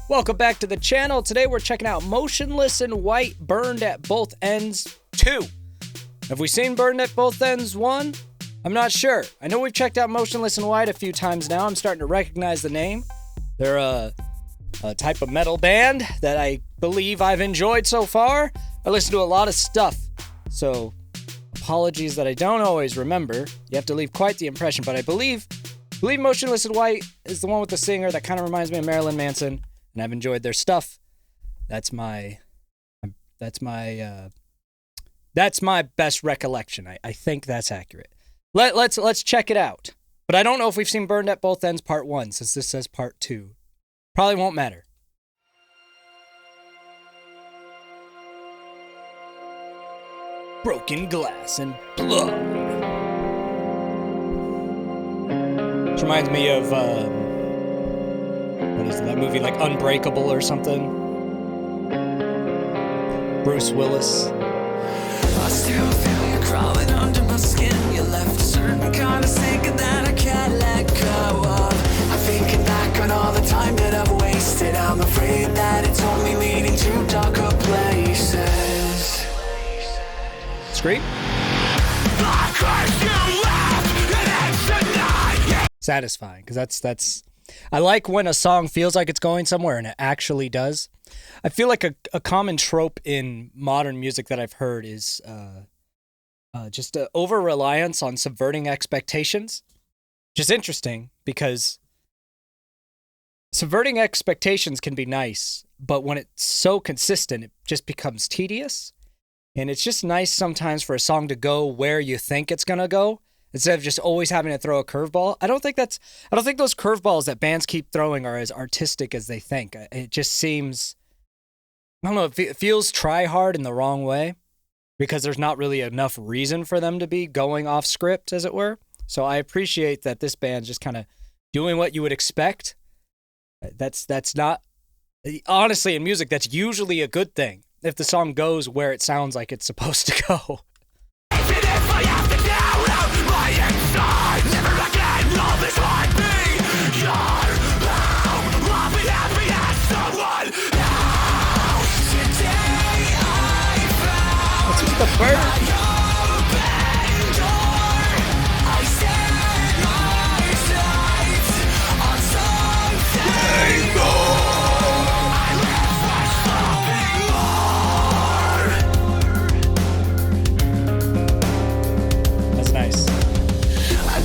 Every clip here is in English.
Welcome back to the channel. Today we're checking out Motionless in White, Burned at Both Ends 2. Have we seen Burned at Both Ends 1? I'm not sure. I know we've checked out Motionless in White a few times now. I'm starting to recognize the name. They're a type of metal band that I believe I've enjoyed so far. I listen to a lot of stuff, so apologies that I don't always remember. You have to leave quite the impression, but I believe Motionless in White is the one with the singer that kind of reminds me of Marilyn Manson. And I've enjoyed their stuff. That's my best recollection. I think that's accurate. Let's check it out. But I don't know if we've seen Burned at Both Ends Part 1, since this says Part 2. Probably won't matter. Broken glass and blood. Which reminds me of what is that movie, like Unbreakable or something? Bruce Willis. I still feel you crawling under my skin. You left a certain kind of sinking that I can't let go of. I'm thinking back on all the time that I've wasted. I'm afraid that it's only leading to darker places. Streem? Satisfying, because that's I like when a song feels like it's going somewhere and it actually does. I feel like a common trope in modern music that I've heard is just an over-reliance on subverting expectations, which is interesting because subverting expectations can be nice, but when it's so consistent, it just becomes tedious. And it's just nice sometimes for a song to go where you think it's going to go, instead of just always having to throw a curveball. I don't think those curveballs that bands keep throwing are as artistic as they think. It just seems, I don't know, it feels try hard in the wrong way because there's not really enough reason for them to be going off script, as it were. So I appreciate that this band's just kind of doing what you would expect. That's not, honestly, in music, that's usually a good thing if the song goes where it sounds like it's supposed to go. What's with the bird? That's nice.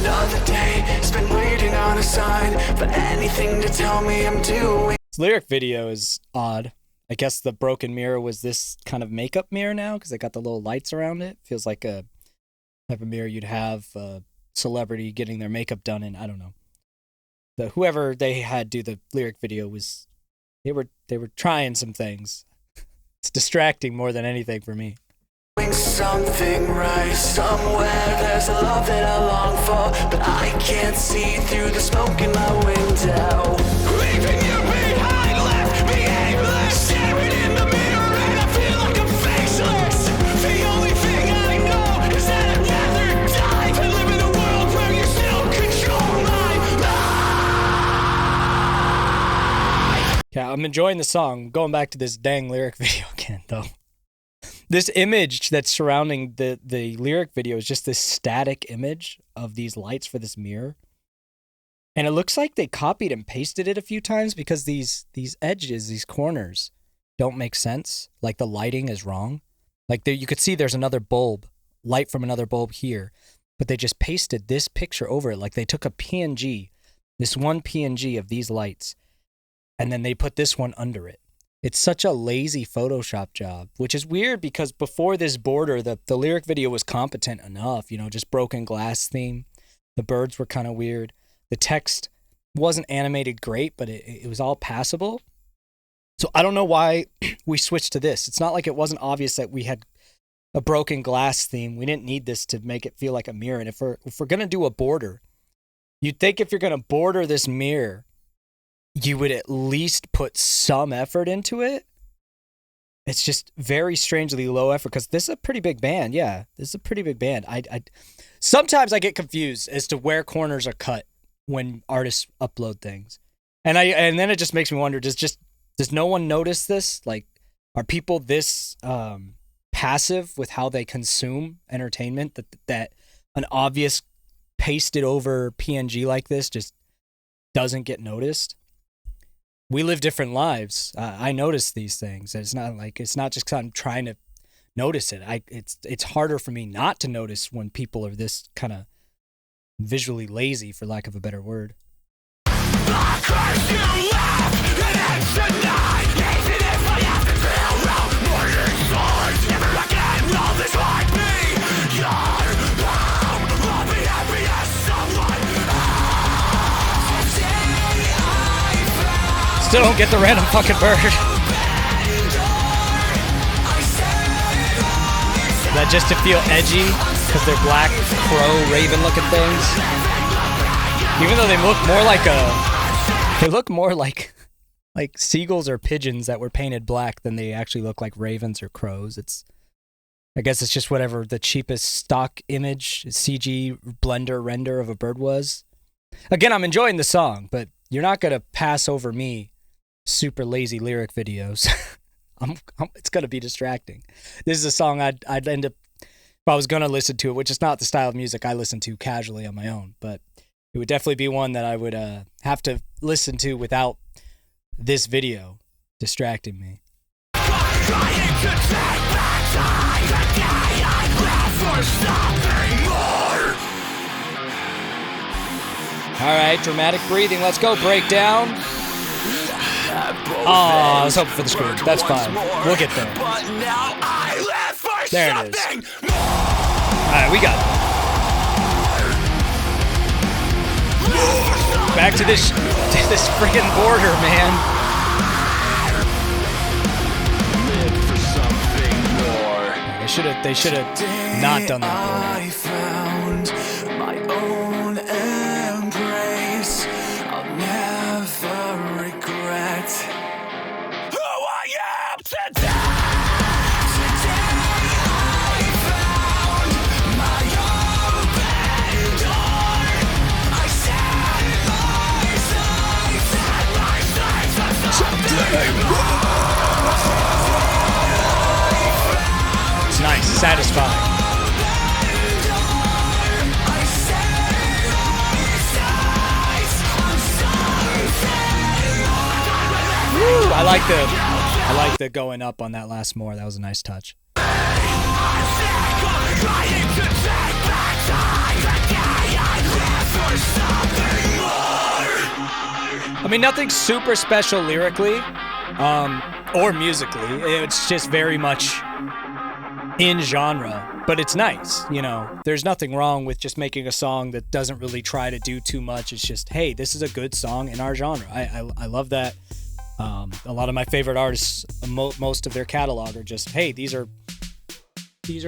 Another day, it's been waiting on a sign for anything to tell me I'm doing. This lyric video is odd. I guess the broken mirror was this kind of makeup mirror now because they got the little lights around it. Feels like a type of mirror you'd have a celebrity getting their makeup done in. I don't know. Whoever they had do the lyric video was, they were trying some things. It's distracting more than anything for me. Something right somewhere. There's a love that I long for, but I can't see through the smoke in my window. Leaving you behind left me aimless, staring in the mirror and I feel like I'm faceless. The only thing I know is that I'd rather die than live in a world where you still control my life. Yeah, I'm enjoying the song. Going back to this dang lyric video again, though. This image that's surrounding the lyric video is just this static image of these lights for this mirror. And it looks like they copied and pasted it a few times because these edges, these corners, don't make sense. Like the lighting is wrong. Like you could see there's another bulb, light from another bulb here, but they just pasted this picture over it. Like they took a PNG, this one PNG of these lights, and then they put this one under it. It's such a lazy Photoshop job, which is weird because before this border, the lyric video was competent enough, you know, just broken glass theme. The birds were kind of weird. The text wasn't animated great, but it was all passable. So I don't know why we switched to this. It's not like it wasn't obvious that we had a broken glass theme. We didn't need this to make it feel like a mirror. And if we're going to do a border, you'd think if you're going to border this mirror, you would at least put some effort into it. It's just very strangely low effort because this is a pretty big band. Yeah, this is a pretty big band. Sometimes I get confused as to where corners are cut when artists upload things. And then it just makes me wonder, does just Does no one notice this? Like, are people this passive with how they consume entertainment that an obvious pasted over PNG like this just doesn't get noticed? We live different lives. I notice these things. It's not just 'cause I'm trying to notice it. It's harder for me not to notice when people are this kind of visually lazy, for lack of a better word. Still don't get the random fucking bird. Is that just to feel edgy? Because they're black, crow, raven looking things? Even though they look more like seagulls or pigeons that were painted black than they actually look like ravens or crows. I guess it's just whatever the cheapest stock image, CG blender render of a bird was. Again, I'm enjoying the song, but you're not going to pass over me super lazy lyric videos. It's going to be distracting. This is a song I'd end up, if I was going to listen to it, which is not the style of music I listen to casually on my own, but it would definitely be one that I would have to listen to without this video distracting me. All right, dramatic breathing. Let's go. Breakdown. Oh, I was hoping for the scream. That's fine. We'll get there. There it is. All right, we got it. Back to this friggin' border, man. They should have not done that border. I found my own embrace. I'll never regret who I am today. It's nice, satisfying. Woo, I like the going up on that last more. That was a nice touch. I mean, nothing super special lyrically, or musically. It's just very much in genre, but it's nice, you know. There's nothing wrong with just making a song that doesn't really try to do too much. It's just, hey, this is a good song in our genre. I love that. A lot of my favorite artists, most of their catalog are just, hey, these are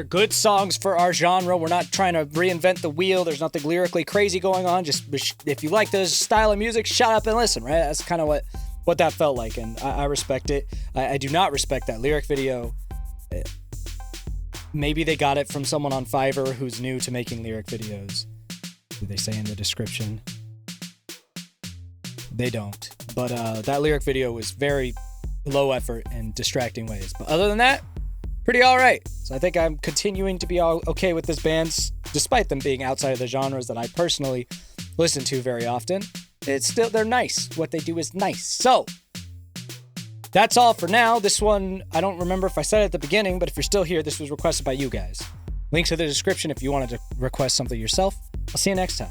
good songs for our genre. We're not trying to reinvent the wheel. There's nothing lyrically crazy going on. Just if you like this style of music, shut up and listen, right? That's kind of what that felt like, and I respect it. I do not respect that lyric video. Maybe they got it from someone on Fiverr who's new to making lyric videos. Do they say in the description? They don't. But that lyric video was very low effort and distracting ways. But other than that, pretty all right. So I think I'm continuing to be okay with this band, despite them being outside of the genres that I personally listen to very often. They're nice. What they do is nice. So that's all for now. This one, I don't remember if I said it at the beginning, but if you're still here, this was requested by you guys. Links in the description if you wanted to request something yourself. I'll see you next time.